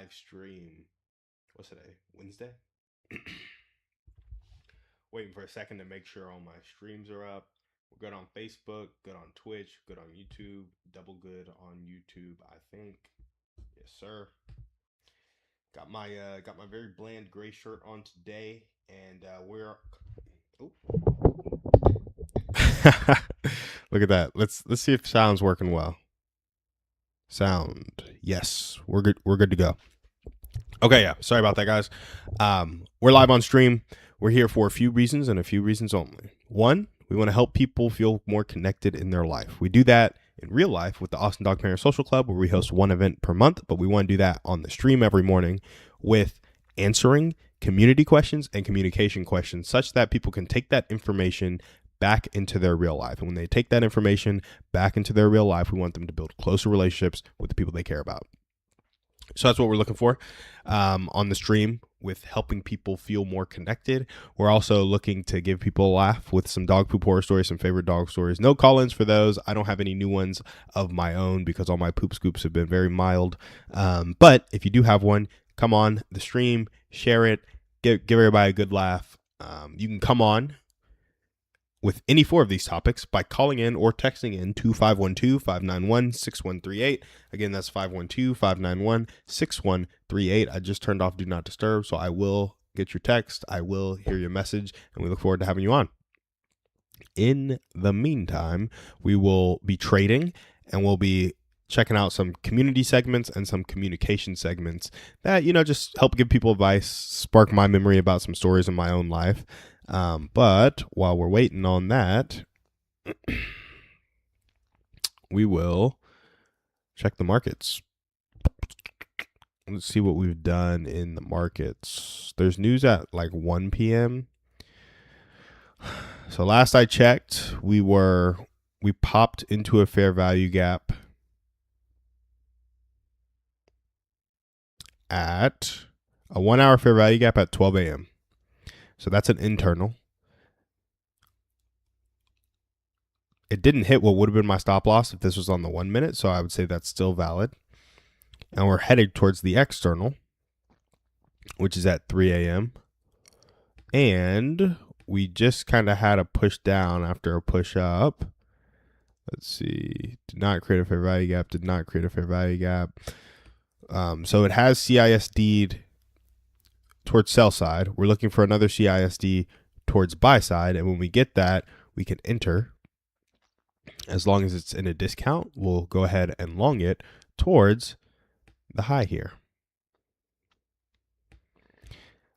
live stream. What's today? Wednesday? Waiting for a second to make sure all my streams are up. We're good on Facebook, good on Twitch, good on YouTube, double good on YouTube, I think. Yes, sir. Got my very bland gray shirt on today, and we're. Oh. Look at that. Let's see if sound's working well. Sound. Yes, we're good. We're good to go. Okay, yeah. Sorry about that, guys. We're live on stream. We're here for a few reasons and a few reasons only. One, we want to help people feel more connected in their life. We do that in real life with the Austin Dog Parent Social Club, where we host one event per month, but we want to do that on the stream every morning with answering community questions and communication questions such that people can take that information back into their real life. And when they take that information back into their real life, we want them to build closer relationships with the people they care about. So that's what we're looking for on the stream with helping people feel more connected. We're also looking to give people a laugh with some dog poop horror stories, some favorite dog stories. No call-ins for those. I don't have any new ones of my own because all my poop scoops have been very mild. But if you do have one, come on the stream, share it, give everybody a good laugh. You can come on with any four of these topics by calling in or texting in to 512-591-6138. Again, that's 512-591-6138. I just turned off Do Not Disturb, so I will get your text. I will hear your message, and we look forward to having you on. In the meantime, we will be trading, and we'll be checking out some community segments and some communication segments that, just help give people advice, spark my memory about some stories in my own life. But while we're waiting on that, we will check the markets. Let's see what we've done in the markets. There's news at like 1 p.m. So last I checked, we popped into a fair value gap at a 1 hour fair value gap at 12 a.m. So that's an internal. It didn't hit what would have been my stop loss if this was on the 1 minute. So I would say that's still valid. And we're headed towards the external, which is at 3 a.m. And we just kind of had a push down after a push up. Let's see. Did not create a fair value gap. Did not create a fair value gap. So it has CISD'd towards sell side. We're looking for another CISD towards buy side. And when we get that, we can enter. As long as it's in a discount, we'll go ahead and long it towards the high here.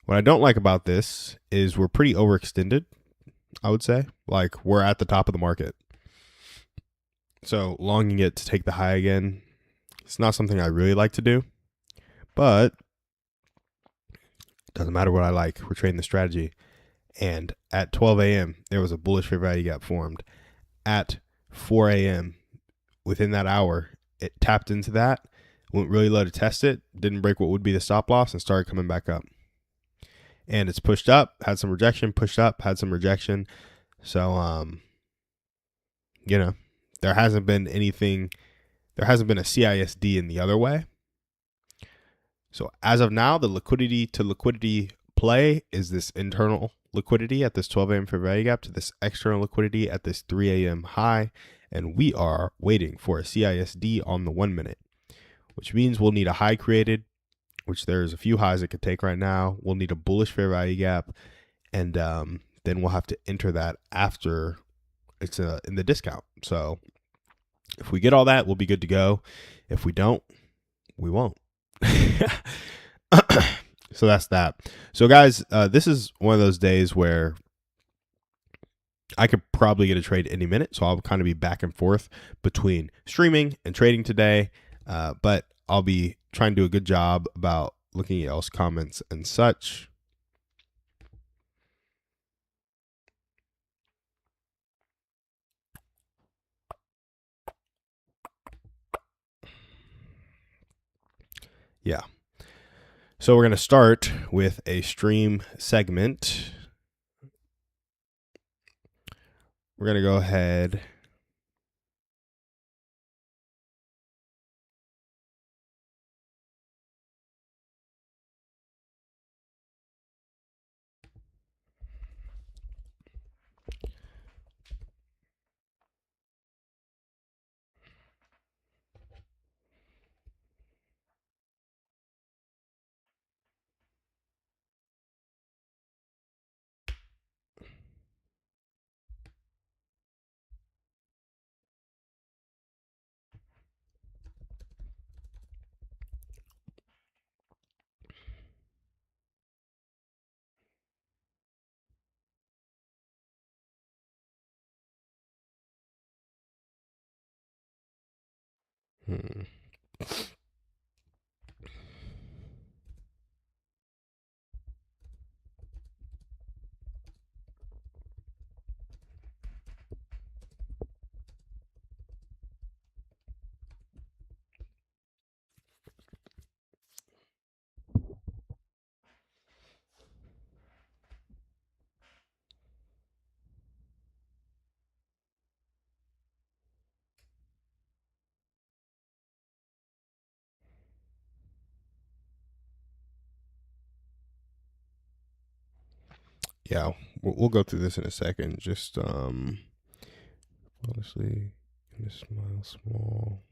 What I don't like about this is we're pretty overextended, I would say. Like, we're at the top of the market. So longing it to take the high again, it's not something I really like to do. But doesn't matter what I like. We're trading the strategy. And at 12 a.m., there was a bullish fair value gap formed. At 4 a.m., within that hour, it tapped into that, went really low to test it, didn't break what would be the stop loss, and started coming back up. And it's pushed up, had some rejection, pushed up, had some rejection. So, there hasn't been a CISD in the other way. So as of now, the liquidity to liquidity play is this internal liquidity at this 12 a.m. fair value gap to this external liquidity at this 3 a.m. high. And we are waiting for a CISD on the 1 minute, which means we'll need a high created, which there's a few highs it could take right now. We'll need a bullish fair value gap. And then we'll have to enter that after it's in the discount. So if we get all that, we'll be good to go. If we don't, we won't. So that's that. So guys, this is one of those days where I could probably get a trade any minute. So I'll kind of be back and forth between streaming and trading today. But I'll be trying to do a good job about looking at y'all's comments and such. Yeah. So we're going to start with a stream segment. We're going to go ahead Hmm. Yeah, we'll go through this in a second. Just honestly, in a smile small.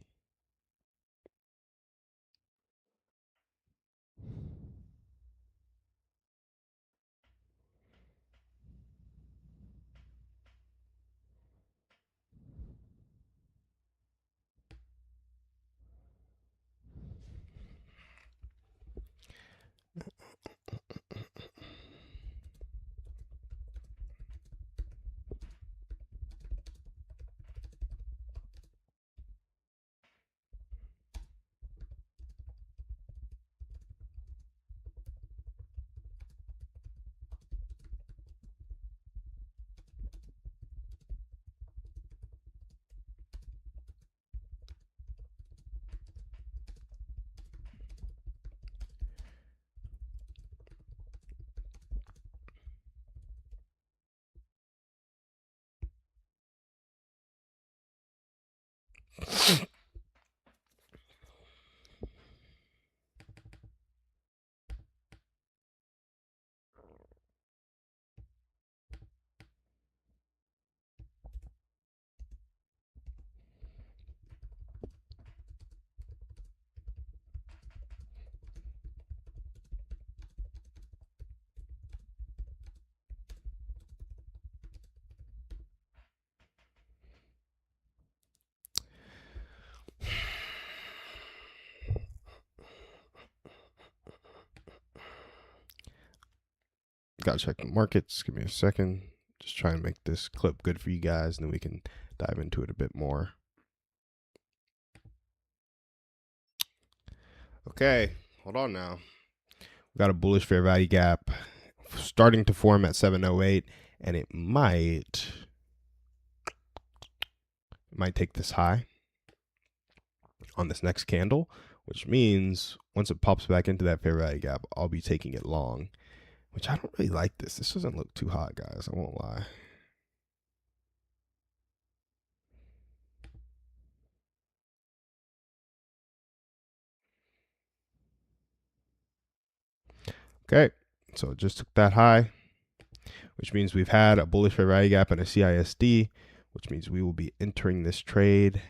Gotta check the markets. Give me a second. Just try and make this clip good for you guys, and then we can dive into it a bit more. Okay, hold on now. We got a bullish fair value gap starting to form at 708, and it might take this high on this next candle, which means once it pops back into that fair value gap, I'll be taking it long, which I don't really like this. This doesn't look too hot, guys. I won't lie. Okay, so it just took that high, which means we've had a bullish fair value gap and a CISD, which means we will be entering this trade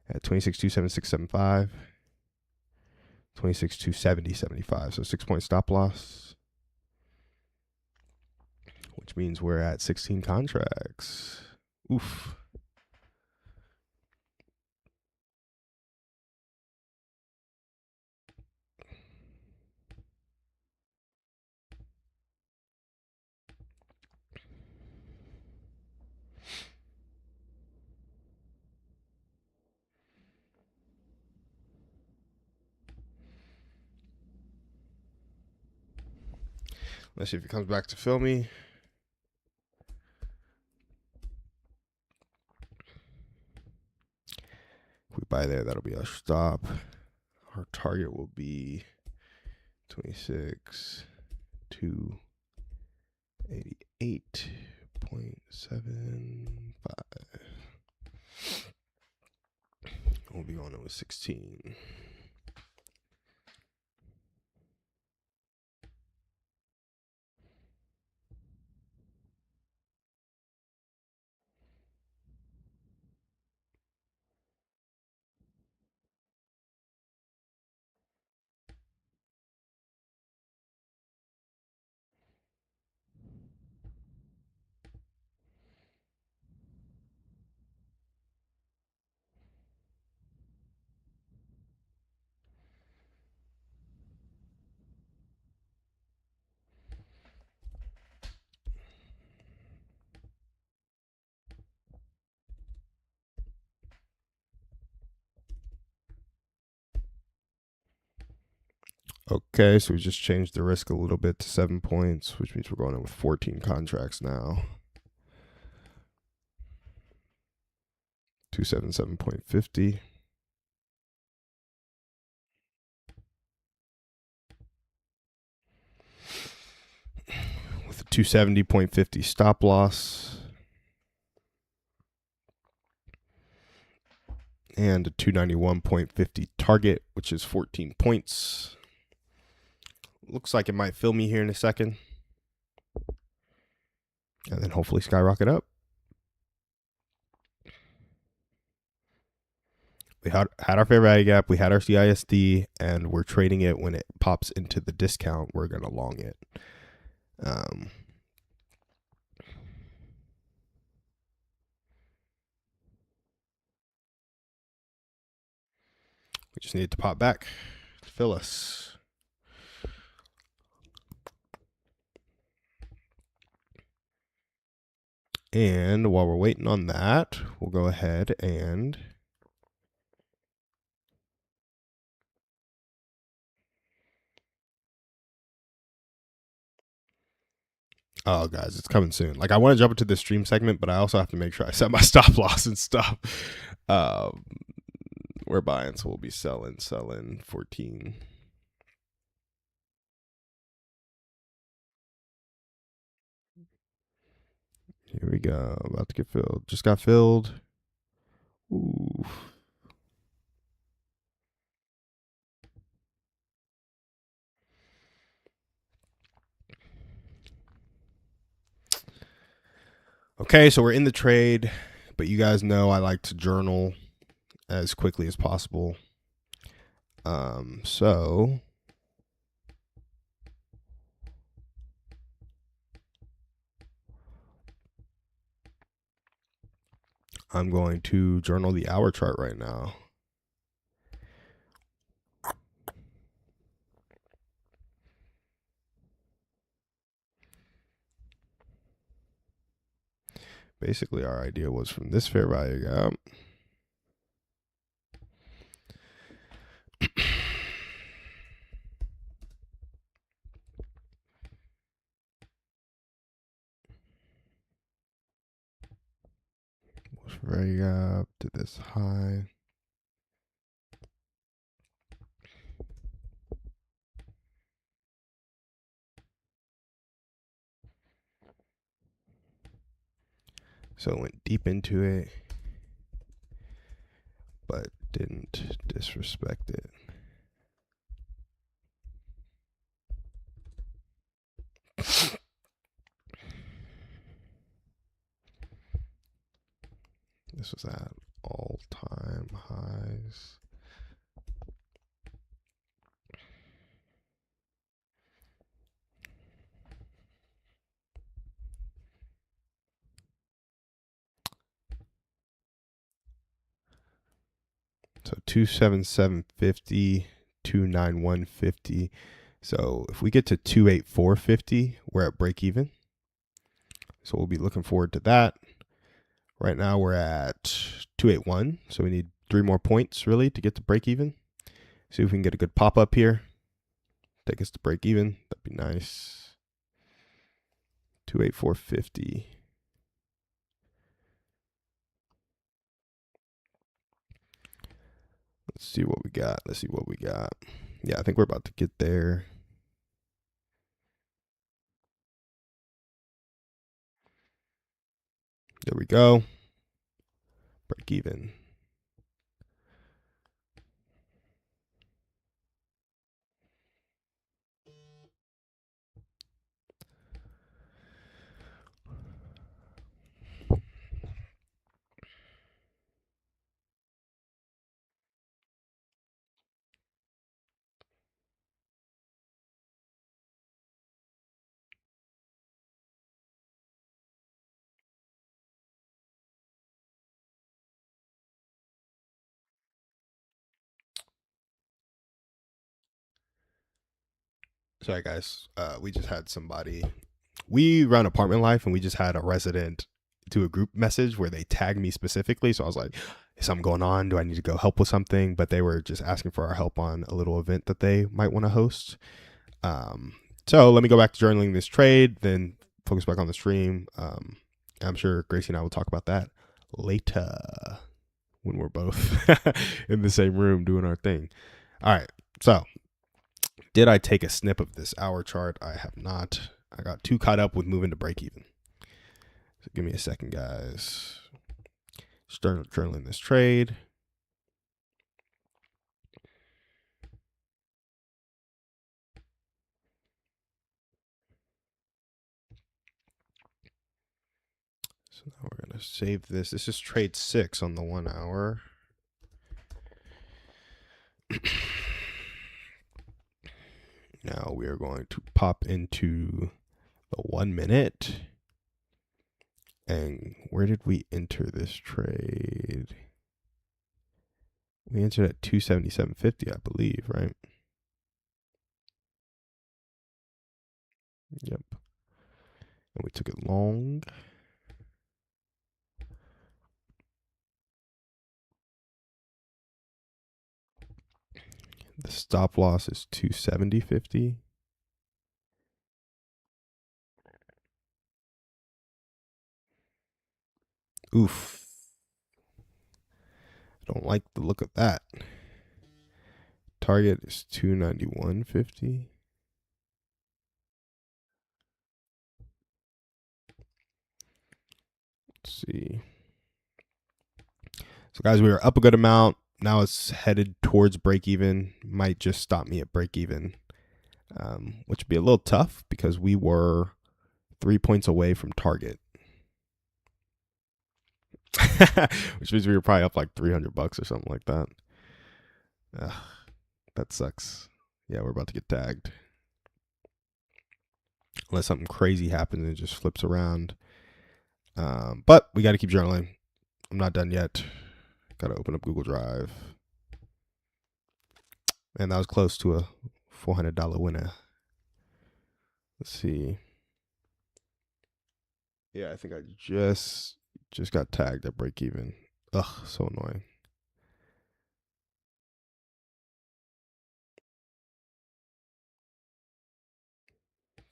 at 26.27675, 26.27075. So 6-point stop loss, which means we're at 16 contracts. Oof. Let's see if it comes back to fill me. If we buy there, that'll be our stop. Our target will be 26.288.75. We'll be going in with 16. Okay, so we just changed the risk a little bit to 7 points, which means we're going in with 14 contracts now. 277.50. With a 270.50 stop loss. And a 291.50 target, which is 14 points. Looks like it might fill me here in a second. And then hopefully skyrocket up. We had our fair value gap, we had our CISD, and we're trading it when it pops into the discount. We're going to long it. We just need it to pop back to fill us. And while we're waiting on that, we'll go ahead and oh, guys, it's coming soon. Like, I want to jump into the stream segment, but I also have to make sure I set my stop loss and stuff. We're buying, so we'll be selling 14. Here we go. About to get filled. Just got filled. Ooh. Okay, so we're in the trade, but you guys know I like to journal as quickly as possible. So I'm going to journal the hour chart right now. Basically, our idea was from this fair value gap. Fair value gap to this high. So it went deep into it, but didn't disrespect it. This was at all-time highs. So 277.50, 291.50. So if we get to 284.50, we're at break even. So we'll be looking forward to that. Right now we're at 281. So we need 3 more points really to get to break even. See if we can get a good pop up here. Take us to break even. That'd be nice. 284.50. Let's see what we got. Yeah, I think we're about to get there. There we go. Break even. Sorry, guys. We just had somebody. We run apartment life, and we just had a resident do a group message where they tagged me specifically. So I was like, is something going on? Do I need to go help with something? But they were just asking for our help on a little event that they might want to host. So let me go back to journaling this trade, then focus back on the stream. I'm sure Gracie and I will talk about that later when we're both in the same room doing our thing. All right. So did I take a snip of this hour chart? I have not. I got too caught up with moving to break even. So give me a second, guys. Start journaling this trade. So now we're going to save this. This is trade 6 on the 1 hour. Now we are going to pop into the 1 minute. And where did we enter this trade? We entered at 277.50, I believe, right? Yep. And we took it long. The stop loss is 270.50. Oof. I don't like the look of that. Target is 291.50. Let's see. So guys, we were up a good amount. Now it's headed towards break even. Might just stop me at break even, which would be a little tough because we were 3 points away from target. Which means we were probably up like $300 or something like that. That sucks. Yeah, we're about to get tagged. Unless something crazy happens and it just flips around. But we got to keep journaling. I'm not done yet. Got to open up Google Drive. And that was close to a $400 winner. Let's see. Yeah, I think I just got tagged at break even. Ugh, so annoying.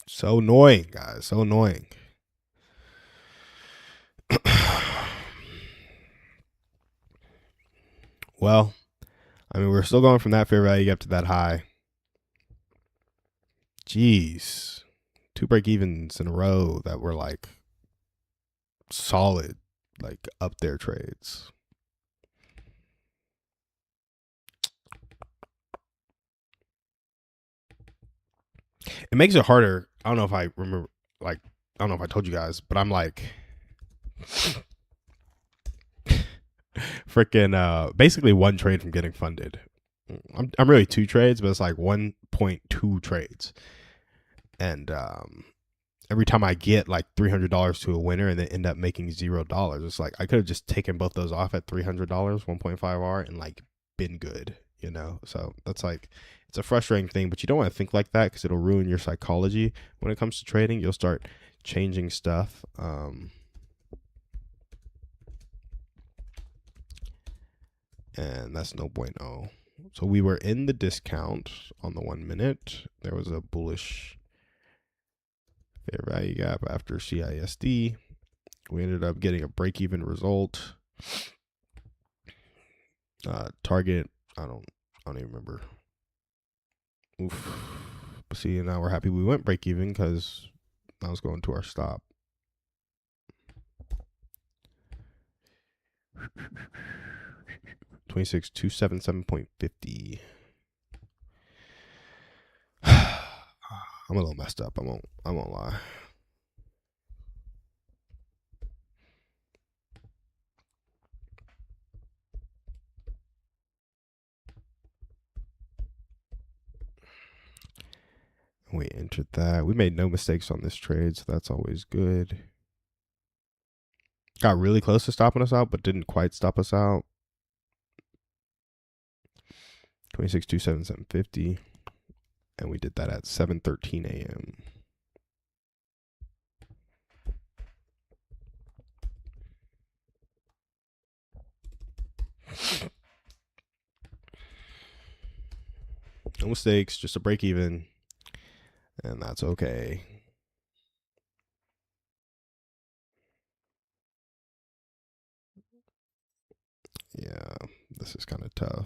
So annoying, guys. So annoying. Well, I mean, we're still going from that fair value up to that high. Jeez. 2 break evens in a row that were like solid, like up there trades. It makes it harder. I don't know if I remember, like, I don't know if I told you guys, but I'm like freaking basically 1 trade from getting funded. I'm really 2 trades, but it's like 1.2 trades. And every time I get like $300 to a winner and then end up making $0, it's like I could have just taken both those off at $300, 1.5R, and like been good, you know? So that's like, it's a frustrating thing, but you don't want to think like that because it'll ruin your psychology when it comes to trading. You'll start changing stuff. And that's no bueno. So we were in the discount on the 1 minute. There was a bullish fair value gap after CISD. We ended up getting a break-even result. Target, I don't even remember. Oof. But see, now we're happy we went break-even because I was going to our stop. $26,277.50. I'm a little messed up. I won't lie. We entered that. We made no mistakes on this trade, so that's always good. Got really close to stopping us out, but didn't quite stop us out. 26,277.50. And we did that at 7:13 a.m. No mistakes, just a break even. And that's okay. Yeah, this is kind of tough.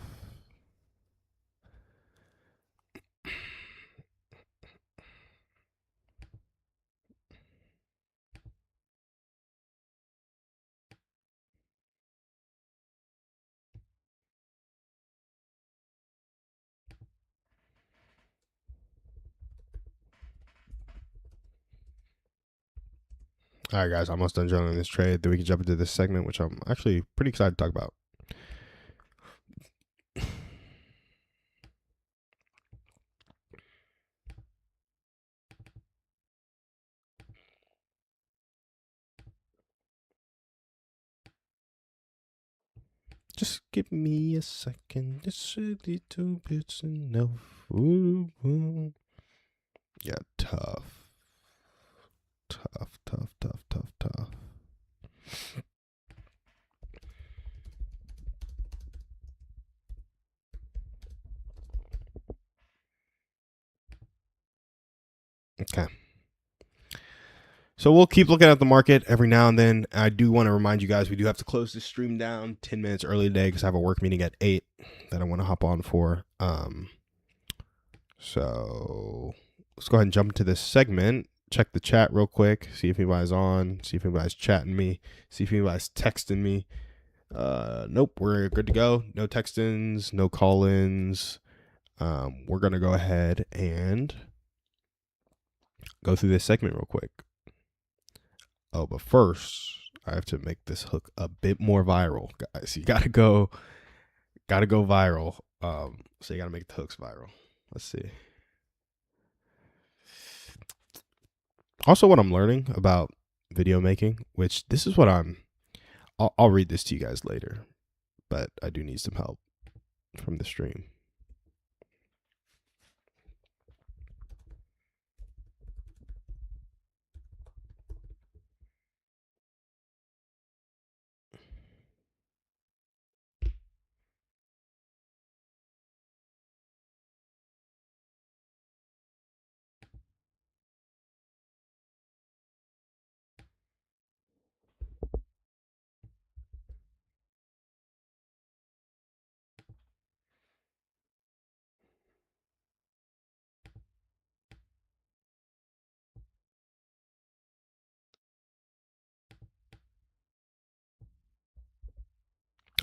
All right, guys, almost done joining this trade. Then we can jump into this segment, which I'm actually pretty excited to talk about. Just give me a second. Just a little bit's enough. Ooh, ooh. Yeah, tough. Tough, tough, tough, tough, tough. Okay. So we'll keep looking at the market every now and then. I do want to remind you guys we do have to close this stream down 10 minutes early today because I have a work meeting at 8 that I want to hop on for. So let's go ahead and jump into this segment. Check the chat real quick. See if anybody's on. See if anybody's chatting me. See if anybody's texting me. Nope, we're good to go. No text-ins, no call-ins. We're going to go ahead and go through this segment real quick. Oh, but first, I have to make this hook a bit more viral, guys. You gotta go viral. So you gotta make the hooks viral. Let's see. Also, what I'm learning about video making, which this is what I'll read this to you guys later, but I do need some help from the stream.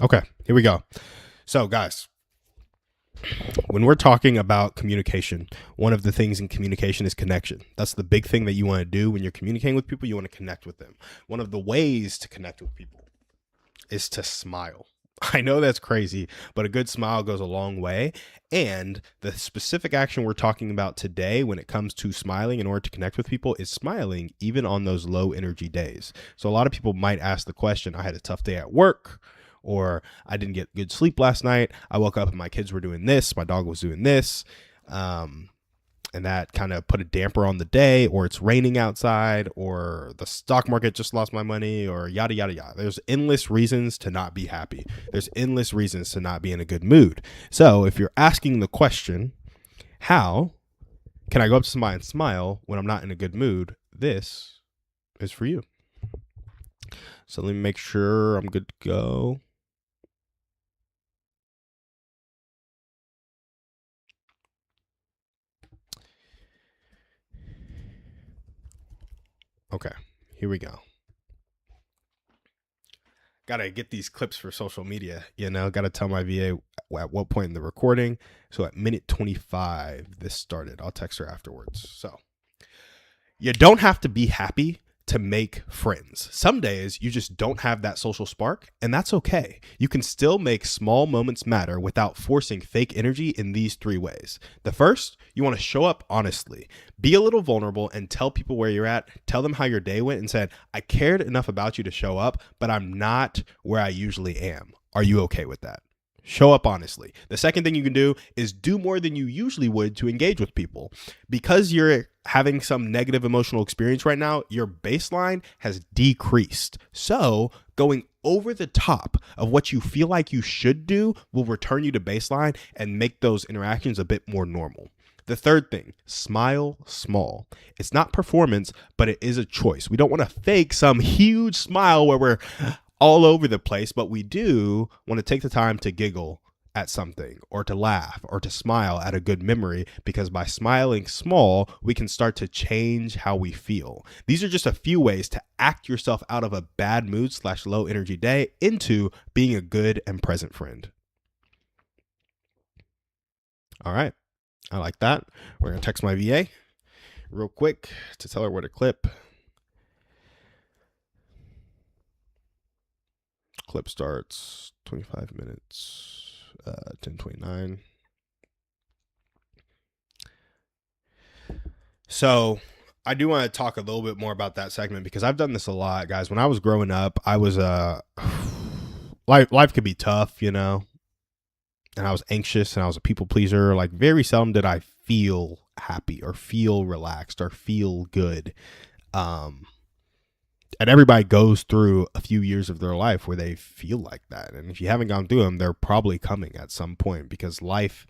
Okay, here we go. So, guys, when we're talking about communication, one of the things in communication is connection. That's the big thing that you want to do when you're communicating with people. You want to connect with them. One of the ways to connect with people is to smile. I know that's crazy, but a good smile goes a long way. And the specific action we're talking about today when it comes to smiling in order to connect with people is smiling even on those low energy days. So a lot of people might ask the question, I had a tough day at work, or I didn't get good sleep last night. I woke up and my kids were doing this. My dog was doing this. And that kind of put a damper on the day, or it's raining outside, or the stock market just lost my money, or yada, yada, yada. There's endless reasons to not be happy. There's endless reasons to not be in a good mood. So if you're asking the question, how can I go up to somebody and smile when I'm not in a good mood? This is for you. So let me make sure I'm good to go. Okay, here we go. Gotta get these clips for social media, gotta tell my VA at what point in the recording. So at minute 25, this started. I'll text her afterwards. So you don't have to be happy to make friends. Some days you just don't have that social spark, and that's okay. You can still make small moments matter without forcing fake energy in these 3 ways. The first, you want to show up honestly. Be a little vulnerable and tell people where you're at. Tell them how your day went and said, I cared enough about you to show up, but I'm not where I usually am. Are you okay with that? Show up honestly. The second thing you can do is do more than you usually would to engage with people. Because you're having some negative emotional experience right now, your baseline has decreased. So going over the top of what you feel like you should do will return you to baseline and make those interactions a bit more normal. The third thing, smile small. It's not performance, but it is a choice. We don't want to fake some huge smile where we're all over the place, but we do want to take the time to giggle at something or to laugh or to smile at a good memory, because by smiling small, we can start to change how we feel. These are just a few ways to act yourself out of a bad mood / low energy day into being a good and present friend. All right. I like that. We're going to text my VA real quick to tell her where to clip. Clip starts 25 minutes. 10:29. So I do want to talk a little bit more about that segment, because I've done this a lot, guys. When I was growing up, I was life could be tough, you know, and I was anxious and I was a people pleaser. Like, very seldom did I feel happy or feel relaxed or feel good. And everybody goes through a few years of their life where they feel like that. And if you haven't gone through them, they're probably coming at some point, because life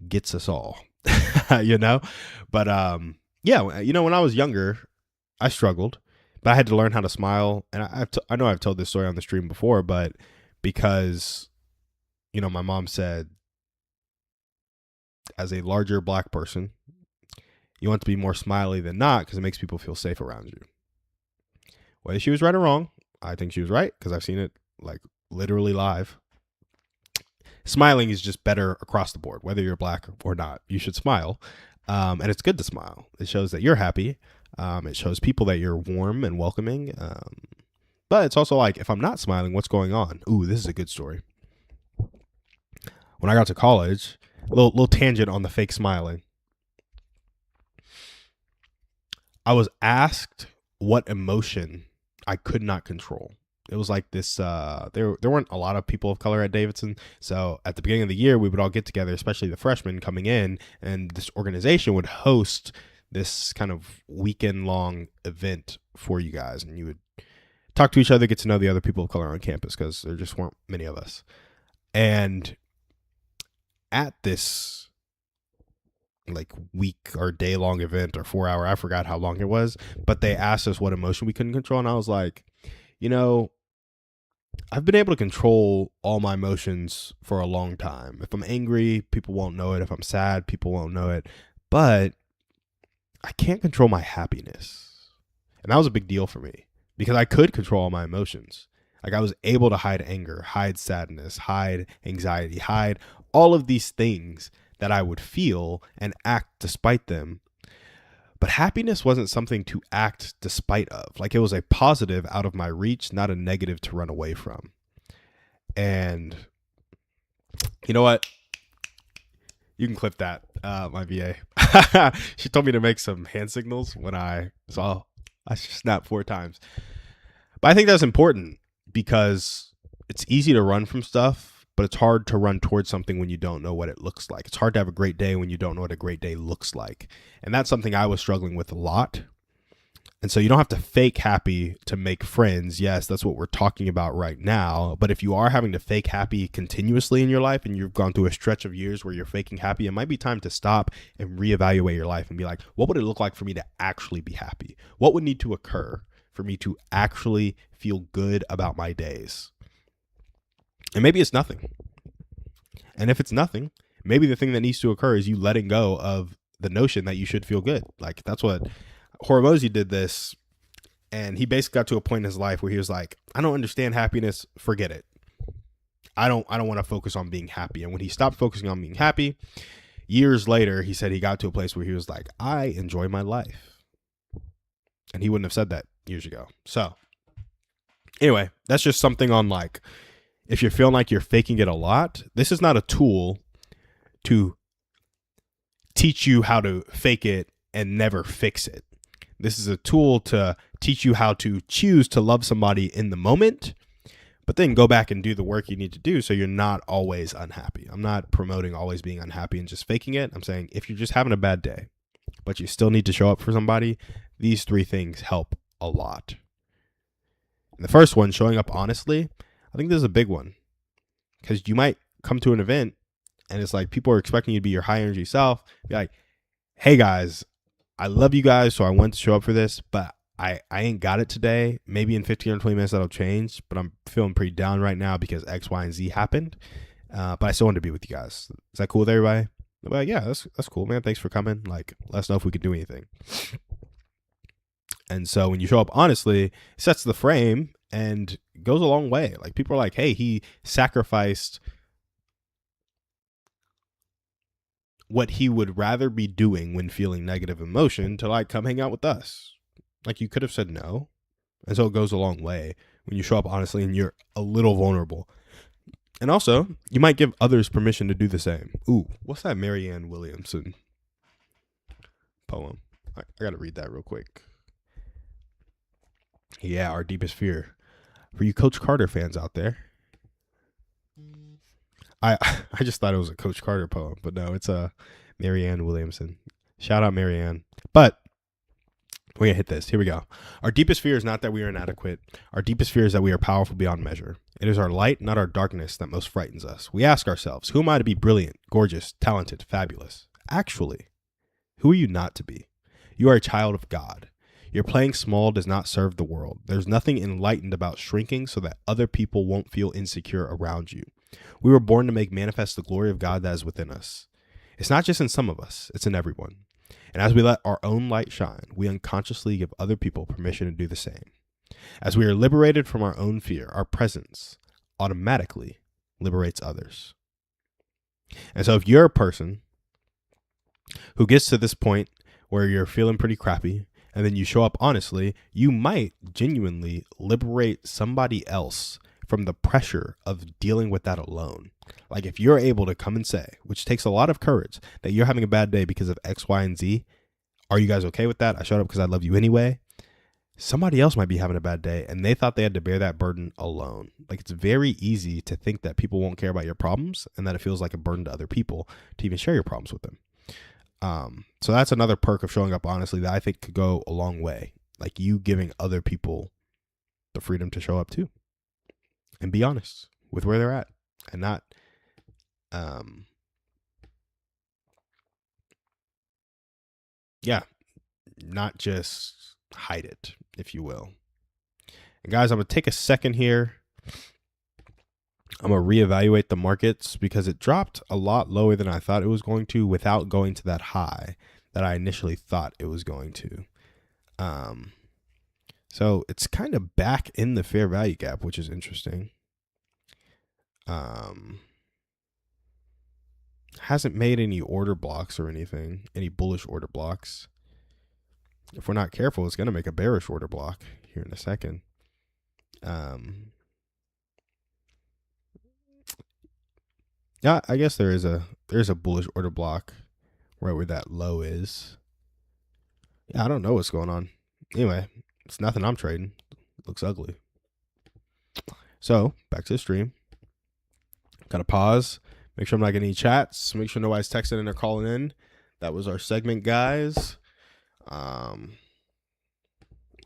gets us all, you know? But yeah, you know, when I was younger, I struggled, but I had to learn how to smile. And I know I've told this story on the stream before, but because, you know, my mom said, as a larger Black person, you want to be more smiley than not, because it makes people feel safe around you. Whether she was right or wrong, I think she was right, because I've seen it like literally live. Smiling is just better across the board, whether you're Black or not. You should smile, and it's good to smile. It shows that you're happy. It shows people that you're warm and welcoming. But it's also like, if I'm not smiling, what's going on? Ooh, this is a good story. When I got to college, little tangent on the fake smiling. I was asked what emotion I could not control. It was like this, there weren't a lot of people of color at Davidson. So at the beginning of the year, we would all get together, especially the freshmen coming in, and this organization would host this kind of weekend long event for you guys. And you would talk to each other, get to know the other people of color on campus, because there just weren't many of us. And at this like week or day long event or 4 hour, I forgot how long it was, but they asked us what emotion we couldn't control. And I was like, you know, I've been able to control all my emotions for a long time. If I'm angry, people won't know it. If I'm sad, people won't know it. But I can't control my happiness. And that was a big deal for me, because I could control all my emotions. Like, I was able to hide anger, hide sadness, hide anxiety, hide all of these things that I would feel and act despite them. But happiness wasn't something to act despite of. Like, it was a positive out of my reach, not a negative to run away from. And you know what? You can clip that, my VA. She told me to make some hand signals when I snapped 4 times. But I think that's important, because it's easy to run from stuff, but it's hard to run towards something when you don't know what it looks like. It's hard to have a great day when you don't know what a great day looks like. And that's something I was struggling with a lot. And so you don't have to fake happy to make friends. Yes, that's what we're talking about right now. But if you are having to fake happy continuously in your life, and you've gone through a stretch of years where you're faking happy, it might be time to stop and reevaluate your life and be like, what would it look like for me to actually be happy? What would need to occur for me to actually feel good about my days? And maybe it's nothing. And if it's nothing, maybe the thing that needs to occur is you letting go of the notion that you should feel good. Like, that's what Hormozy did this. And he basically got to a point in his life where he was like, I don't understand happiness. Forget it. I don't want to focus on being happy. And when he stopped focusing on being happy, years later, he said he got to a place where he was like, I enjoy my life. And he wouldn't have said that years ago. So anyway, that's just something on, like, if you're feeling like you're faking it a lot, this is not a tool to teach you how to fake it and never fix it. This is a tool to teach you how to choose to love somebody in the moment, but then go back and do the work you need to do so you're not always unhappy. I'm not promoting always being unhappy and just faking it. I'm saying, if you're just having a bad day, but you still need to show up for somebody, these 3 things help a lot. The first one, showing up honestly, I think this is a big one because you might come to an event and it's like people are expecting you to be your high energy self. Be like, hey guys, I love you guys, so I want to show up for this, but I ain't got it today. Maybe in 15 or 20 minutes that'll change, but I'm feeling pretty down right now because X, Y, and Z happened. But I still want to be with you guys. Is that cool with everybody? Well, yeah, that's cool, man. Thanks for coming. Like, let us know if we could do anything. And so when you show up honestly, it sets the frame and goes a long way. Like, people are like, hey, he sacrificed what he would rather be doing when feeling negative emotion to like come hang out with us. Like, you could have said no. And so it goes a long way when you show up honestly and you're a little vulnerable. And also, you might give others permission to do the same. Ooh, what's that Marianne Williamson poem? I got to read that real quick. Yeah, Our Deepest Fear. For you Coach Carter fans out there. I just thought it was a Coach Carter poem, but no, it's a Marianne Williamson. Shout out Marianne. But we're going to hit this. Here we go. Our deepest fear is not that we are inadequate. Our deepest fear is that we are powerful beyond measure. It is our light, not our darkness, that most frightens us. We ask ourselves, who am I to be brilliant, gorgeous, talented, fabulous? Actually, who are you not to be? You are a child of God. Your playing small does not serve the world. There's nothing enlightened about shrinking so that other people won't feel insecure around you. We were born to make manifest the glory of God that is within us. It's not just in some of us, it's in everyone. And as we let our own light shine, we unconsciously give other people permission to do the same. As we are liberated from our own fear, our presence automatically liberates others. And so if you're a person who gets to this point where you're feeling pretty crappy, and then you show up honestly, you might genuinely liberate somebody else from the pressure of dealing with that alone. Like, if you're able to come and say, which takes a lot of courage, that you're having a bad day because of X, Y, and Z, are you guys okay with that? I showed up because I love you anyway. Somebody else might be having a bad day and they thought they had to bear that burden alone. Like, it's very easy to think that people won't care about your problems and that it feels like a burden to other people to even share your problems with them. So that's another perk of showing up honestly that I think could go a long way. Like, you giving other people the freedom to show up too and be honest with where they're at and not, not just hide it, if you will. And guys, I'm going to take a second here. I'm going to reevaluate the markets because it dropped a lot lower than I thought it was going to without going to that high that I initially thought it was going to. So it's kind of back in the fair value gap, which is interesting. Hasn't made any order blocks or anything, any bullish order blocks. If we're not careful, it's going to make a bearish order block here in a second. Yeah, I guess there's a bullish order block right where that low is. Yeah, I don't know what's going on. Anyway, it's nothing I'm trading. It looks ugly. So back to the stream. Gotta pause. Make sure I'm not getting any chats. Make sure nobody's texting in or calling in. That was our segment, guys. We're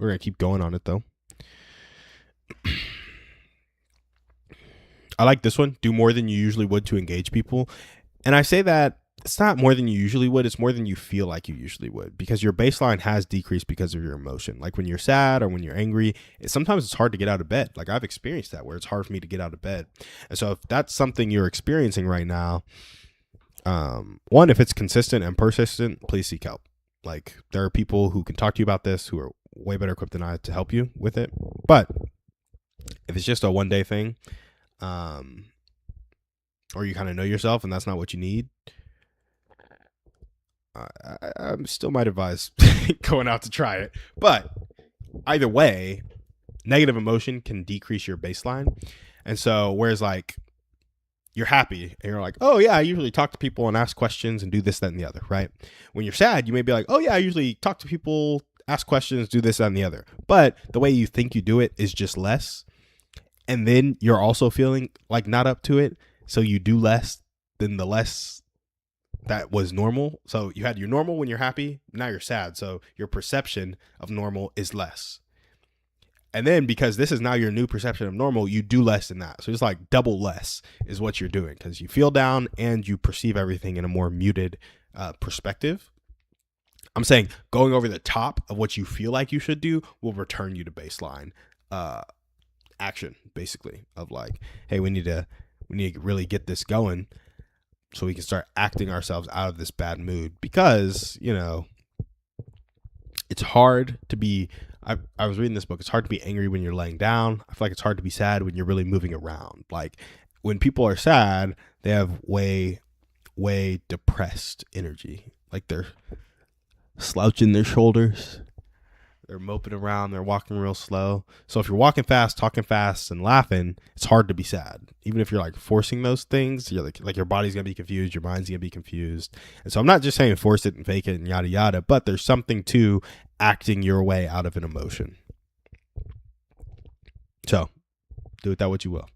gonna keep going on it though. I like this one. Do more than you usually would to engage people. And I say that it's not more than you usually would. It's more than you feel like you usually would because your baseline has decreased because of your emotion. Like when you're sad or when you're angry, sometimes it's hard to get out of bed. Like I've experienced that where it's hard for me to get out of bed. And so if that's something you're experiencing right now, one, if it's consistent and persistent, please seek help. Like there are people who can talk to you about this who are way better equipped than I to help you with it. But if it's just a one-day thing, or you kind of know yourself and that's not what you need, I still might advise going out to try it. But either way, negative emotion can decrease your baseline. And so whereas like you're happy and you're like, oh yeah, I usually talk to people and ask questions and do this, that, and the other, right? When you're sad, you may be like, oh yeah, I usually talk to people, ask questions, do this, that, and the other. But the way you think you do it is just less. And then you're also feeling like not up to it. So you do less than the less that was normal. So you had your normal when you're happy. Now you're sad. So your perception of normal is less. And then because this is now your new perception of normal, you do less than that. So it's like double less is what you're doing because you feel down and you perceive everything in a more muted perspective. I'm saying going over the top of what you feel like you should do will return you to baseline action, basically, of like, hey, we need to really get this going so we can start acting ourselves out of this bad mood because, it's hard to be. I was reading this book. It's hard to be angry when you're laying down. I feel like it's hard to be sad when you're really moving around. Like when people are sad, they have way depressed energy. Like they're slouching their shoulders. They're moping around. They're walking real slow. So if you're walking fast, talking fast, and laughing, it's hard to be sad. Even if you're like forcing those things, you're like your body's gonna be confused, your mind's gonna be confused. And so I'm not just saying force it and fake it and yada yada, but there's something to acting your way out of an emotion. So do with that what you will.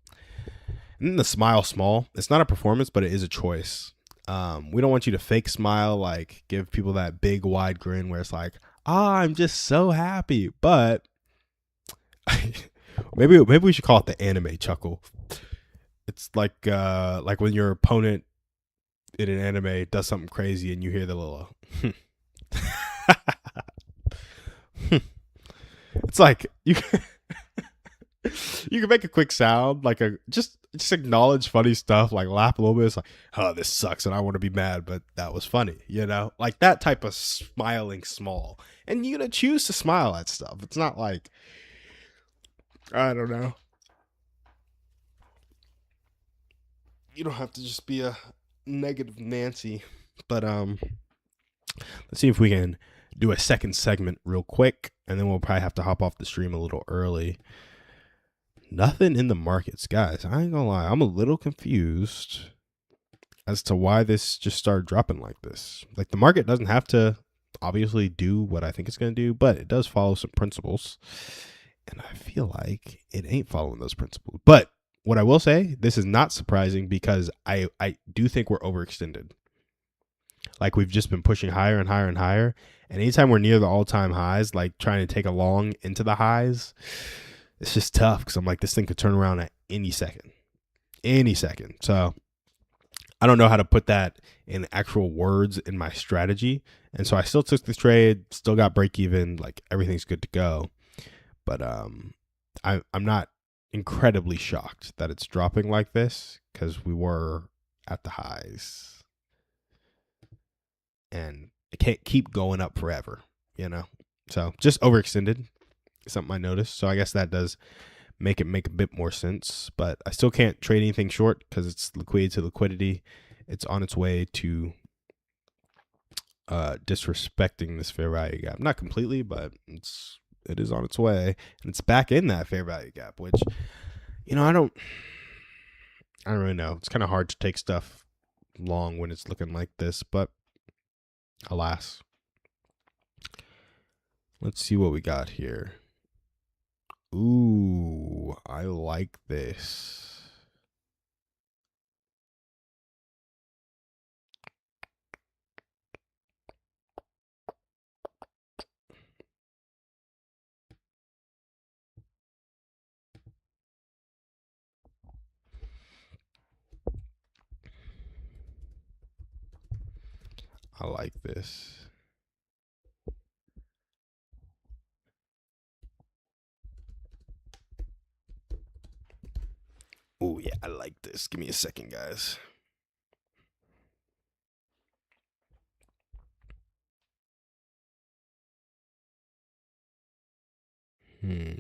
And then the smile small. It's not a performance, but it is a choice. We don't want you to fake smile, like give people that big wide grin where it's like, I'm just so happy. But maybe we should call it the anime chuckle. It's like when your opponent in an anime does something crazy and you hear the little it's like you you can make a quick sound, like a just acknowledge funny stuff, like laugh a little bit. It's like, oh, this sucks and I want to be mad, but that was funny, like that type of smiling small. And you're gonna choose to smile at stuff. It's not like, I don't know. You don't have to just be a negative Nancy. But let's see if we can do a second segment real quick, and then we'll probably have to hop off the stream a little early. Nothing in the markets, guys. I ain't gonna lie. I'm a little confused as to why this just started dropping like this. Like the market doesn't have to obviously do what I think it's going to do, but it does follow some principles. And I feel like it ain't following those principles. But what I will say, this is not surprising because I do think we're overextended. Like we've just been pushing higher and higher and higher. And anytime we're near the all-time highs, like trying to take a long into the highs, it's just tough because I'm like, this thing could turn around at any second. So I don't know how to put that in actual words in my strategy. And so I still took the trade, still got break even, like everything's good to go. But I'm not incredibly shocked that it's dropping like this because we were at the highs. And it can't keep going up forever, So just overextended. Something I noticed. So I guess that does make a bit more sense, but I still can't trade anything short because it's liquidity to liquidity. It's on its way to disrespecting this fair value gap. Not completely, but it is on its way, and it's back in that fair value gap, which I don't really know. It's kind of hard to take stuff long when it's looking like this, but alas. Let's see what we got here. Ooh, I like this. I like this. Oh, yeah, I like this. Give me a second, guys. Hmm.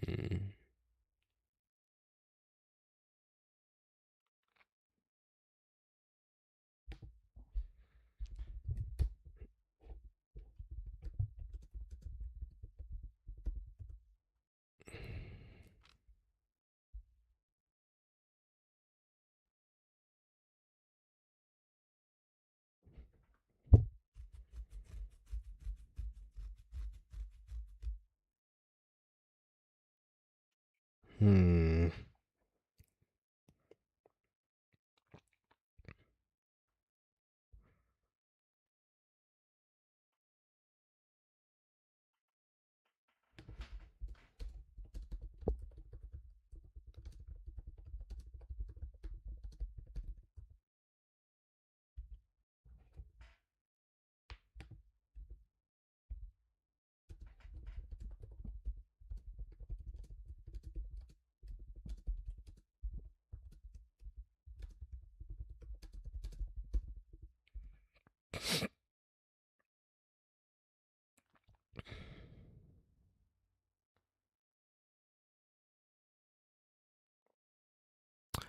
Hmm.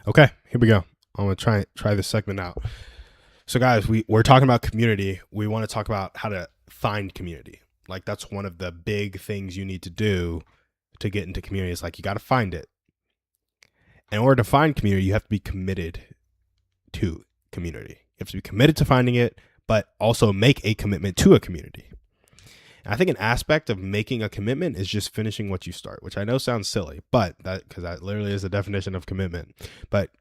Okay, here we go. I'm gonna try this segment out. So, guys, we're talking about community. We want to talk about how to find community. Like, that's one of the big things you need to do to get into community. It's like you got to find it. In order to find community, you have to be committed to community. You have to be committed to finding it, but also make a commitment to a community. And I think an aspect of making a commitment is just finishing what you start, which I know sounds silly, but because that literally is the definition of commitment. But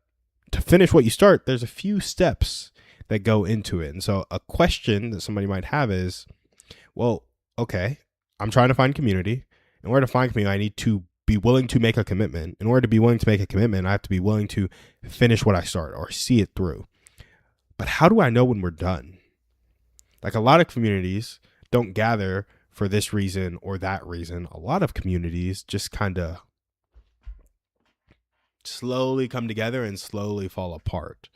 to finish what you start, there's a few steps that go into it. And so a question that somebody might have is, well, okay, I'm trying to find community. In order to find community, I need to be willing to make a commitment. In order to be willing to make a commitment, I have to be willing to finish what I start or see it through. But how do I know when we're done? Like, a lot of communities don't gather for this reason or that reason. A lot of communities just kind of slowly come together and slowly fall apart.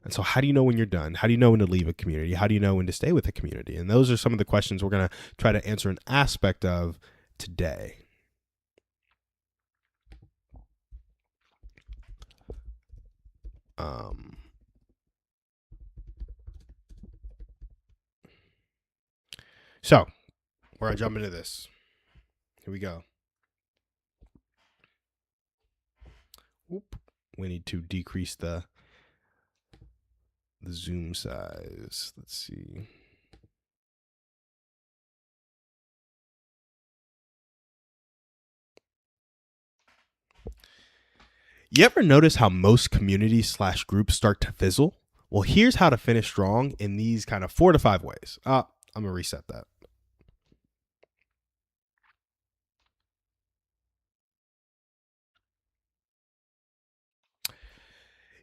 And so how do you know when you're done? How do you know when to leave a community? How do you know when to stay with a community? And those are some of the questions we're going to try to answer an aspect of today. So where I jump into this, here we go. Whoop. We need to decrease the zoom size. Let's see. You ever notice how most communities / groups start to fizzle? Well, here's how to finish strong in these kind of 4 to 5 ways. I'm going to reset that.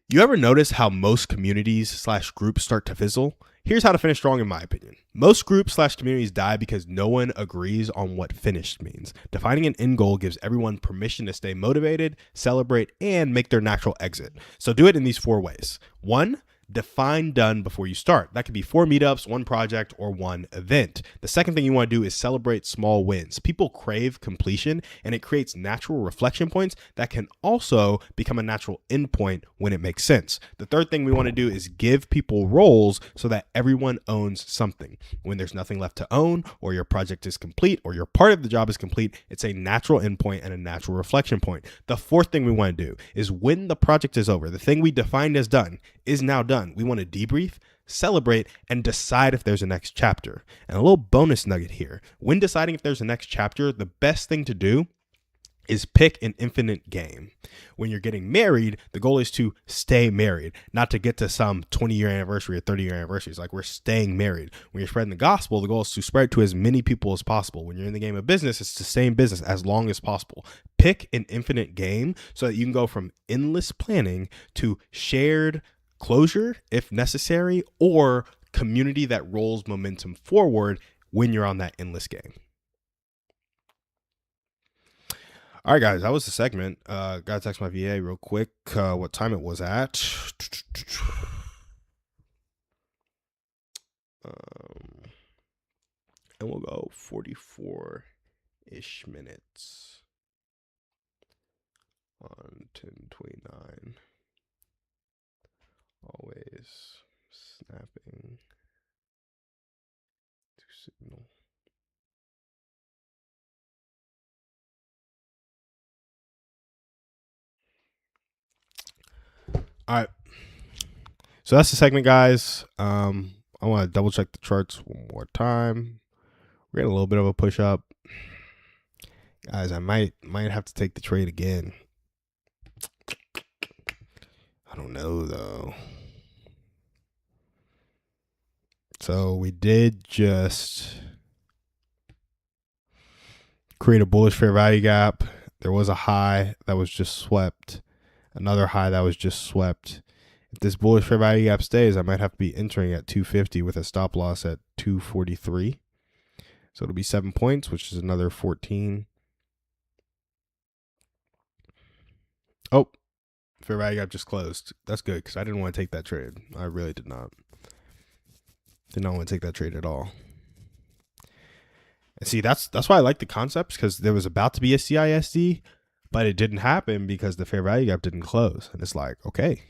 You ever notice how most communities / groups start to fizzle? Here's how to finish strong, in my opinion. Most groups / communities die because no one agrees on what finished means. Defining an end goal gives everyone permission to stay motivated, celebrate, and make their natural exit. So do it in these 4 ways. 1, define done before you start. That could be 4 meetups, 1 project, or 1 event. The second thing you want to do is celebrate small wins. People crave completion, and it creates natural reflection points that can also become a natural endpoint when it makes sense. The third thing we want to do is give people roles so that everyone owns something. When there's nothing left to own, or your project is complete, or your part of the job is complete, it's a natural endpoint and a natural reflection point. The fourth thing we want to do is when the project is over, the thing we defined as done is now done. We want to debrief, celebrate, and decide if there's a next chapter. And a little bonus nugget here. When deciding if there's a next chapter, the best thing to do is pick an infinite game. When you're getting married, the goal is to stay married, not to get to some 20-year anniversary or 30-year anniversary. It's like we're staying married. When you're spreading the gospel, the goal is to spread to as many people as possible. When you're in the game of business, it's to stay in business as long as possible. Pick an infinite game so that you can go from endless planning to shared closure if necessary, or community that rolls momentum forward when you're on that endless game. All right, guys, that was the segment. Gotta text my VA real quick what time it was at. And we'll go 44-ish minutes on 10:29. Always snapping to signal. All right. So that's the segment, guys. I want to double check the charts one more time. We're getting a little bit of a push up. Guys, I might have to take the trade again. I don't know, though. So we did just create a bullish fair value gap. There was a high that was just swept. Another high that was just swept. If this bullish fair value gap stays, I might have to be entering at 250 with a stop loss at 243. So it'll be 7 points, which is another 14. Oh, fair value gap just closed. That's good because I didn't want to take that trade. I really did not. Did not want to take that trade at all. And see, that's why I like the concepts, because there was about to be a CISD, But it didn't happen because the fair value gap didn't close. And it's like, okay,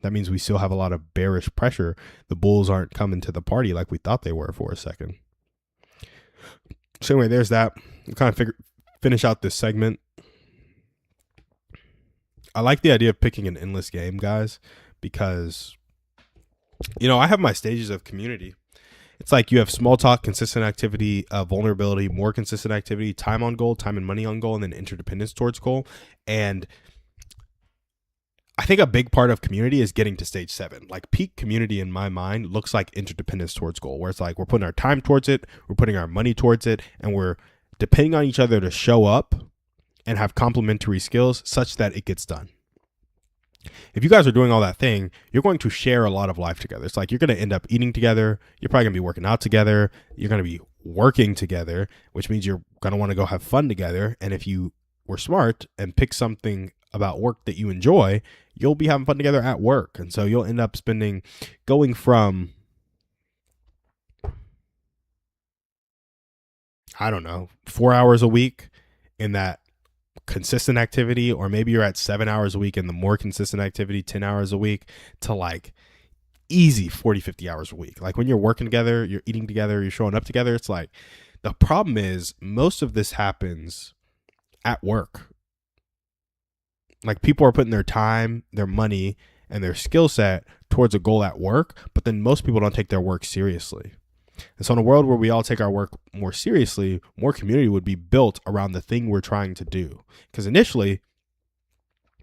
that means we still have a lot of bearish pressure. The bulls aren't coming to the party like we thought they were for a second. So anyway, there's that. We'll kind of finish out this segment. I like the idea of picking an endless game, guys, because, I have my stages of community. It's like you have small talk, consistent activity, vulnerability, more consistent activity, time on goal, time and money on goal, and then interdependence towards goal. And I think a big part of community is getting to stage 7. Like peak community in my mind looks like interdependence towards goal, where it's like we're putting our time towards it, we're putting our money towards it, and we're depending on each other to show up and have complementary skills such that it gets done. If you guys are doing all that thing, you're going to share a lot of life together. It's like you're going to end up eating together. You're probably going to be working out together. You're going to be working together, which means you're going to want to go have fun together. And if you were smart and pick something about work that you enjoy, you'll be having fun together at work. And so you'll end up going from, I don't know, 4 hours a week in that consistent activity, or maybe you're at 7 hours a week in the more consistent activity, 10 hours a week, to like easy 40-50 hours a week. Like when you're working together, you're eating together, you're showing up together. It's like the problem is most of this happens at work. Like people are putting their time, their money, and their skill set towards a goal at work, but then most people don't take their work seriously. And so in a world where we all take our work more seriously, more community would be built around the thing we're trying to do. Because initially,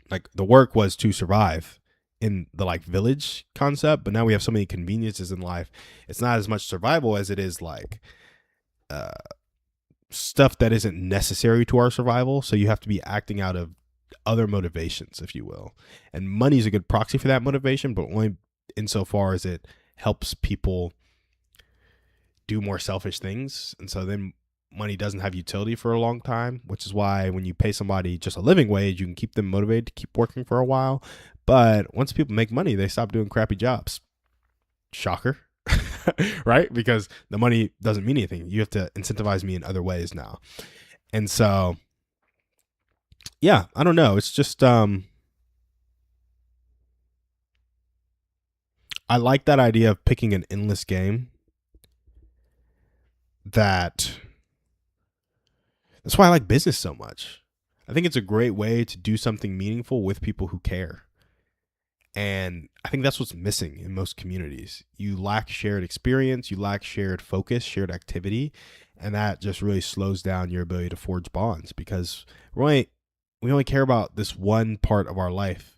like the work was to survive in the like village concept, but now we have so many conveniences in life. It's not as much survival as it is like stuff that isn't necessary to our survival. So you have to be acting out of other motivations, if you will. And money is a good proxy for that motivation, but only insofar as it helps people do more selfish things. And so then money doesn't have utility for a long time, which is why when you pay somebody just a living wage, you can keep them motivated to keep working for a while. But once people make money, they stop doing crappy jobs. Shocker, right? Because the money doesn't mean anything. You have to incentivize me in other ways now. And so, yeah, I don't know. It's just, I like that idea of picking an endless game. That's why I like business so much. I think it's a great way to do something meaningful with people who care. And I think that's what's missing in most communities. You lack shared experience, you lack shared focus, shared activity, and that just really slows down your ability to forge bonds because we only care about this one part of our life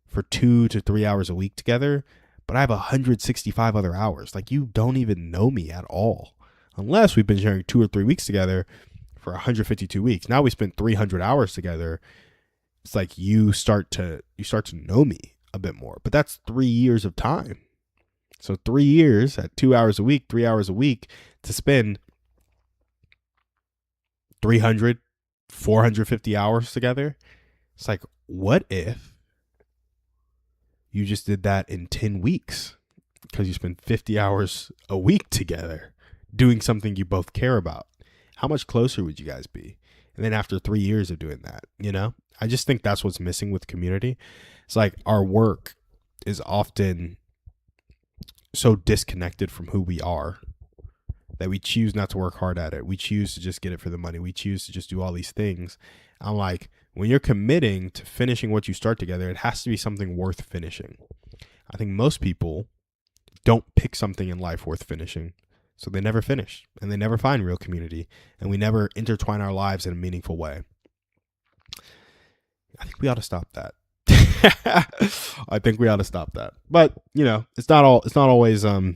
for 2 to 3 hours a week together, but I have 165 other hours. Like you don't even know me at all. Unless we've been sharing 2 or 3 weeks together for 152 weeks. Now we spent 300 hours together. It's like you start to know me a bit more. But that's 3 years of time. So 3 years at 2 hours a week, 3 hours a week to spend 300, 450 hours together. It's like, what if you just did that in 10 weeks? Because you spend 50 hours a week together doing something you both care about. How much closer would you guys be? And then after 3 years of doing that, I just think that's what's missing with community. It's like our work is often so disconnected from who we are that we choose not to work hard at it. We choose to just get it for the money. We choose to just do all these things. I'm like, when you're committing to finishing what you start together, it has to be something worth finishing. I think most people don't pick something in life worth finishing. So they never finish and they never find real community and we never intertwine our lives in a meaningful way. I think we ought to stop that. I think we ought to stop that. But, it's not always a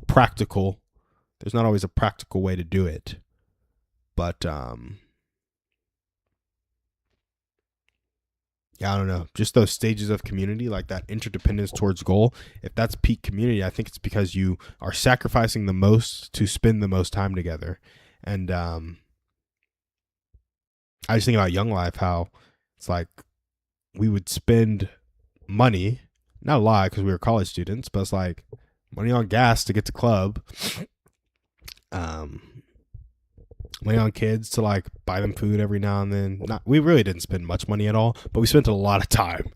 practical. There's not always a practical way to do it. But I don't know, just those stages of community, like that interdependence towards goal. If that's peak community, I think it's because you are sacrificing the most to spend the most time together. And I just think about Young Life, how it's like we would spend money, not a lot because we were college students, but it's like money on gas to get to club, money on kids to like buy them food every now and then. Not, we really didn't spend much money at all, but we spent a lot of time.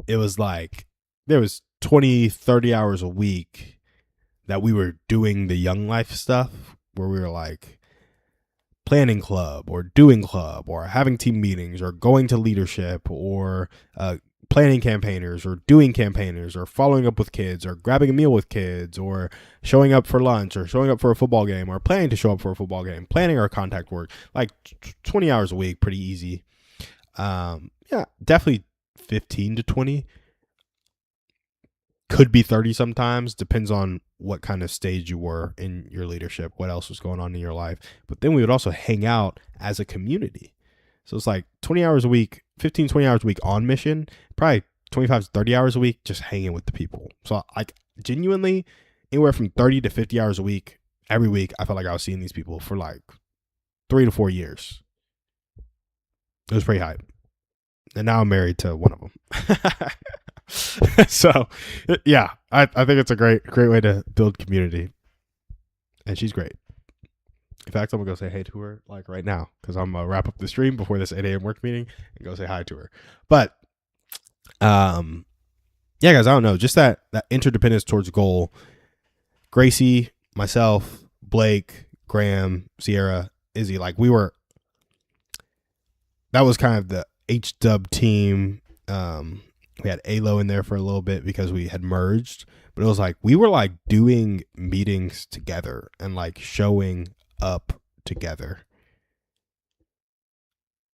It was like there was 20, 30 hours a week that we were doing the young life stuff where we were like planning club or doing club or having team meetings or going to leadership or planning campaigners or doing campaigners or following up with kids or grabbing a meal with kids or showing up for lunch or showing up for a football game or planning to show up for a football game, planning our contact work, like 20 hours a week, pretty easy. Yeah, definitely 15 to 20. Could be 30 sometimes, depends on what kind of stage you were in your leadership, what else was going on in your life. But then we would also hang out as a community. So it's like 20 hours a week, 15, 20 hours a week on mission, probably 25 to 30 hours a week just hanging with the people. So like genuinely anywhere from 30 to 50 hours a week, every week, I felt like I was seeing these people for like 3 to 4 years. It was pretty hype. And now I'm married to one of them. So yeah, I think it's a great way to build community. And she's great. In fact, I'm gonna go say hey to her like right now because I'm gonna wrap up the stream before this 8 a.m. work meeting and go say hi to her. But yeah, guys, I don't know, just that interdependence towards goal. Gracie, myself, Blake, Graham, Sierra, Izzy, like that was kind of the H-dub team. We had ALO in there for a little bit because we had merged, but it was like we were like doing meetings together and like showing up together.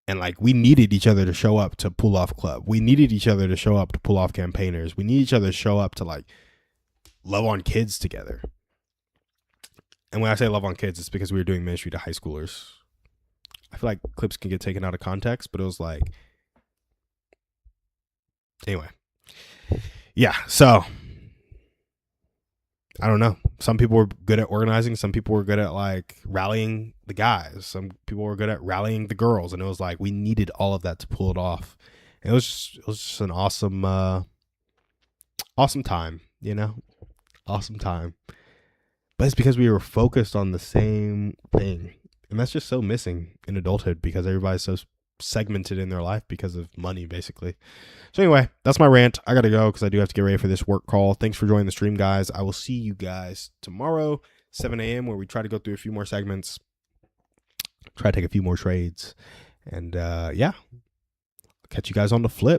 And like we needed each other to show up to pull off club. We needed each other to show up to pull off campaigners. We need each other to show up to like love on kids together. And when I say love on kids, it's because we were doing ministry to high schoolers. I feel like clips can get taken out of context, but it was like, anyway. Yeah, so I don't know. Some people were good at organizing. Some people were good at like rallying the guys. Some people were good at rallying the girls. And it was like we needed all of that to pull it off. And it was just an awesome time, you know? Awesome time. But it's because we were focused on the same thing. And that's just so missing in adulthood because everybody's so segmented in their life because of money, basically. So anyway, that's my rant. I gotta go because I do have to get ready for this work call. Thanks for joining the stream, guys. I will see you guys tomorrow, 7 a.m., where we try to go through a few more segments, try to take a few more trades, and yeah, catch you guys on the flip.